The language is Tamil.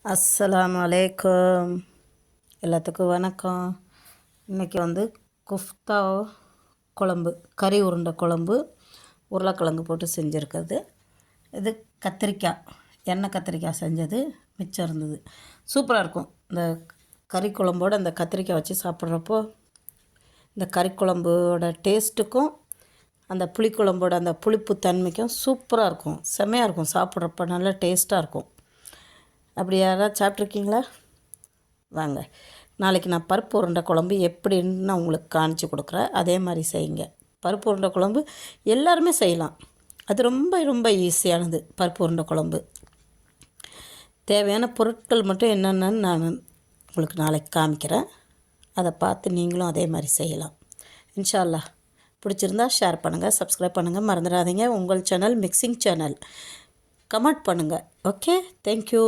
அஸ்ஸலாமு அலைக்கும். எல்லாத்துக்கும் வணக்கம். இன்றைக்கி குஃப்தா குழம்பு, கறி உருண்டை குழம்பு, உருளைக்கிழங்கு போட்டு செஞ்சுருக்குது. இது கத்திரிக்காய், எண்ணெய் கத்திரிக்காய் செஞ்சது மிச்சம் இருந்தது. சூப்பராக இருக்கும். இந்த கறி குழம்போடு அந்த கத்திரிக்காய் வச்சு சாப்பிட்றப்போ இந்த கறி குழம்போட டேஸ்ட்டுக்கும் அந்த புளிக்குழம்போட அந்த புளிப்பு தன்மைக்கும் சூப்பராக இருக்கும். செம்மையாக இருக்கும். சாப்பிட்றப்ப நல்லா டேஸ்ட்டாக இருக்கும். அப்படி யாராவது சாப்பிட்ருக்கீங்களா? வாங்க, நாளைக்கு நான் பருப்பு உருண்டை குழம்பு எப்படின்னு நான் உங்களுக்கு காணிச்சு கொடுக்குறேன். அதே மாதிரி செய்யுங்க. பருப்பு உருண்டை குழம்பு எல்லாருமே செய்யலாம். அது ரொம்ப ரொம்ப ஈஸியானது. பருப்பு உருண்டை குழம்பு தேவையான பொருட்கள் மட்டும் என்னென்னு நான் உங்களுக்கு நாளைக்கு காமிக்கிறேன். அதை பார்த்து நீங்களும் அதே மாதிரி செய்யலாம். இன்ஷா அல்லாஹ். பிடிச்சிருந்தா ஷேர் பண்ணுங்கள், சப்ஸ்கிரைப் பண்ணுங்கள். மறந்துடாதீங்க, உங்கள் சேனல் மிக்சிங் சேனல். கமெண்ட் பண்ணுங்கள். Okay, thank you.